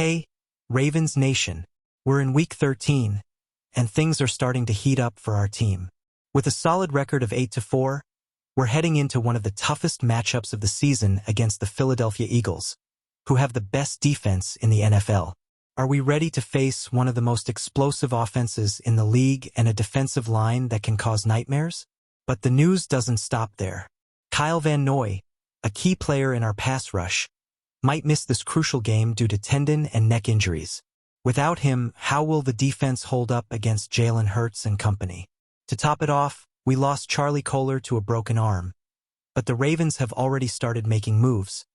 Hey, Ravens Nation, we're in Week 13, and things are starting to heat up for our team. With a solid record of 8-4, we're heading into one of the toughest matchups of the season against the Philadelphia Eagles, who have the best defense in the NFL. Are we ready to face one of the most explosive offenses in the league and a defensive line that can cause nightmares? But the news doesn't stop there. Kyle Van Noy, a key player in our pass rush, might miss this crucial game due to tendon and neck injuries. Without him, how will the defense hold up against Jalen Hurts and company? To top it off, we lost Charlie Kolar to a broken arm. But the Ravens have already started making moves,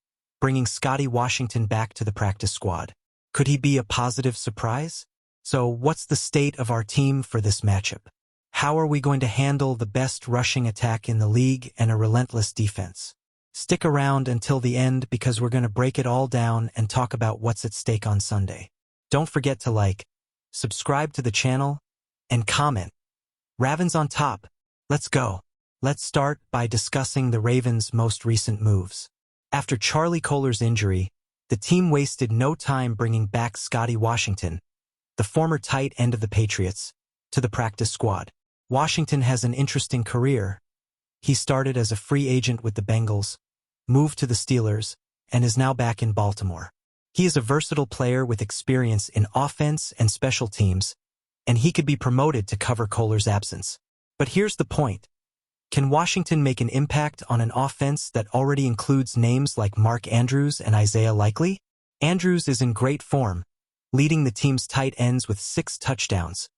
bringing Scotty Washington back to the practice squad. Could he be a positive surprise? So what's the state of our team for this matchup? How are we going to handle the best rushing attack in the league and a relentless defense? Stick around until the end because we're going to break it all down and talk about what's at stake on Sunday. Don't forget to like, subscribe to the channel, and comment. Ravens on top. Let's go. Let's start by discussing the Ravens' most recent moves. After Charlie Kolar's injury, the team wasted no time bringing back Scotty Washington, the former tight end of the Patriots, to the practice squad. Washington has an interesting career. He started as a free agent with the Bengals, moved to the Steelers, and is now back in Baltimore. He is a versatile player with experience in offense and special teams, and he could be promoted to cover Kolar's absence. But here's the point. Can Washington make an impact on an offense that already includes names like Mark Andrews and Isaiah Likely? Andrews is in great form, leading the team's tight ends with 6 touchdowns,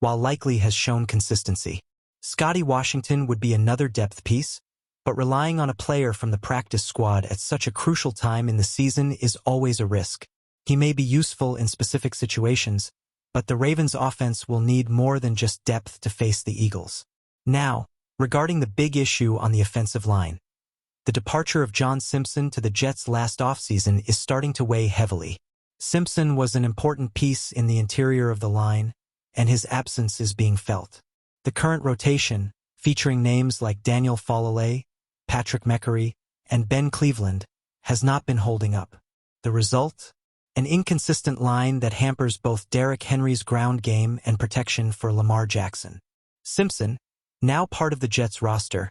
while Likely has shown consistency. Scotty Washington would be another depth piece, but relying on a player from the practice squad at such a crucial time in the season is always a risk. He may be useful in specific situations, but the Ravens' offense will need more than just depth to face the Eagles. Now, regarding the big issue on the offensive line, the departure of John Simpson to the Jets last offseason is starting to weigh heavily. Simpson was an important piece in the interior of the line, and his absence is being felt. The current rotation, featuring names like Daniel Falale, Patrick McCurry, and Ben Cleveland, has not been holding up. The result? An inconsistent line that hampers both Derrick Henry's ground game and protection for Lamar Jackson. Simpson, now part of the Jets roster,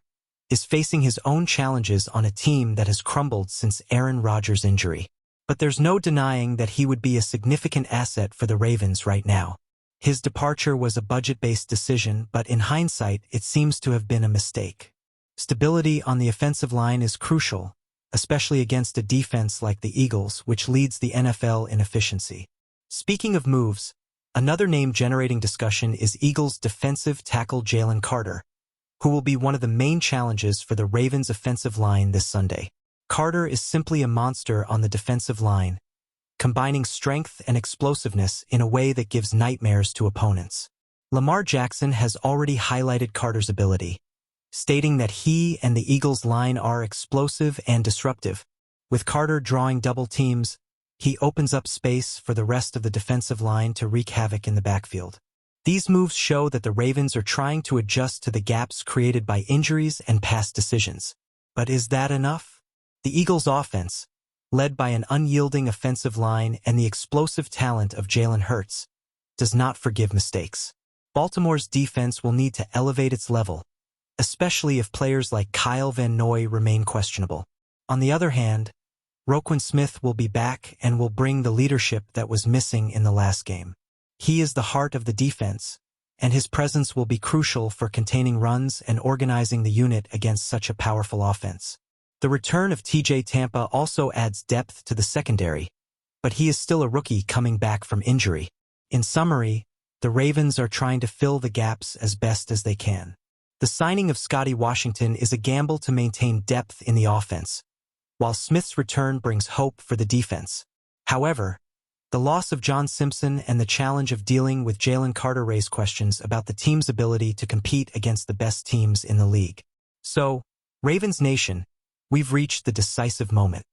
is facing his own challenges on a team that has crumbled since Aaron Rodgers' injury. But there's no denying that he would be a significant asset for the Ravens right now. His departure was a budget-based decision, but in hindsight, it seems to have been a mistake. Stability on the offensive line is crucial, especially against a defense like the Eagles, which leads the NFL in efficiency. Speaking of moves, another name generating discussion is Eagles defensive tackle Jalen Carter, who will be one of the main challenges for the Ravens' offensive line this Sunday. Carter is simply a monster on the defensive line, combining strength and explosiveness in a way that gives nightmares to opponents. Lamar Jackson has already highlighted Carter's ability, stating that he and the Eagles' line are explosive and disruptive. With Carter drawing double teams, he opens up space for the rest of the defensive line to wreak havoc in the backfield. These moves show that the Ravens are trying to adjust to the gaps created by injuries and past decisions. But is that enough? The Eagles' offense, led by an unyielding offensive line and the explosive talent of Jalen Hurts, does not forgive mistakes. Baltimore's defense will need to elevate its level, especially if players like Kyle Van Noy remain questionable. On the other hand, Roquan Smith will be back and will bring the leadership that was missing in the last game. He is the heart of the defense, and his presence will be crucial for containing runs and organizing the unit against such a powerful offense. The return of TJ Tampa also adds depth to the secondary, but he is still a rookie coming back from injury. In summary, the Ravens are trying to fill the gaps as best as they can. The signing of Scotty Washington is a gamble to maintain depth in the offense, while Smith's return brings hope for the defense. However, the loss of John Simpson and the challenge of dealing with Jalen Carter raise questions about the team's ability to compete against the best teams in the league. So, Ravens Nation, we've reached the decisive moment.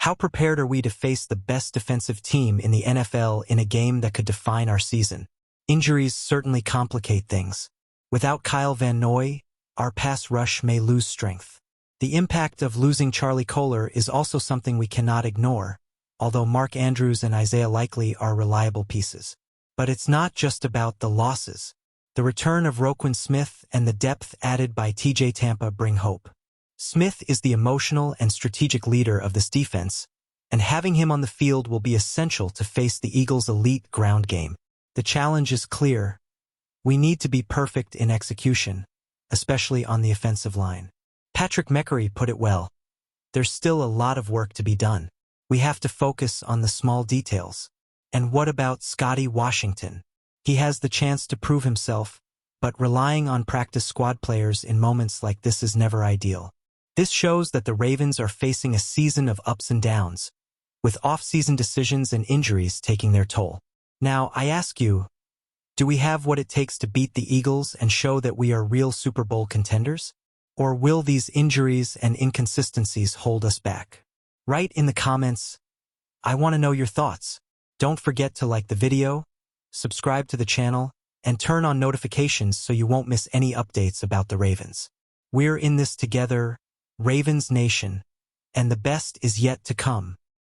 How prepared are we to face the best defensive team in the NFL in a game that could define our season? Injuries certainly complicate things. Without Kyle Van Noy, our pass rush may lose strength. The impact of losing Charlie Kolar is also something we cannot ignore, although Mark Andrews and Isaiah Likely are reliable pieces. But it's not just about the losses. The return of Roquan Smith and the depth added by TJ Tampa bring hope. Smith is the emotional and strategic leader of this defense, and having him on the field will be essential to face the Eagles' elite ground game. The challenge is clear. We need to be perfect in execution, especially on the offensive line. Patrick McCurry put it well. There's still a lot of work to be done. We have to focus on the small details. And what about Scotty Washington? He has the chance to prove himself, but relying on practice squad players in moments like this is never ideal. This shows that the Ravens are facing a season of ups and downs, with off-season decisions and injuries taking their toll. Now, I ask you, do we have what it takes to beat the Eagles and show that we are real Super Bowl contenders? Or will these injuries and inconsistencies hold us back? Write in the comments. I want to know your thoughts. Don't forget to like the video, subscribe to the channel, and turn on notifications so you won't miss any updates about the Ravens. We're in this together, Ravens Nation, and the best is yet to come.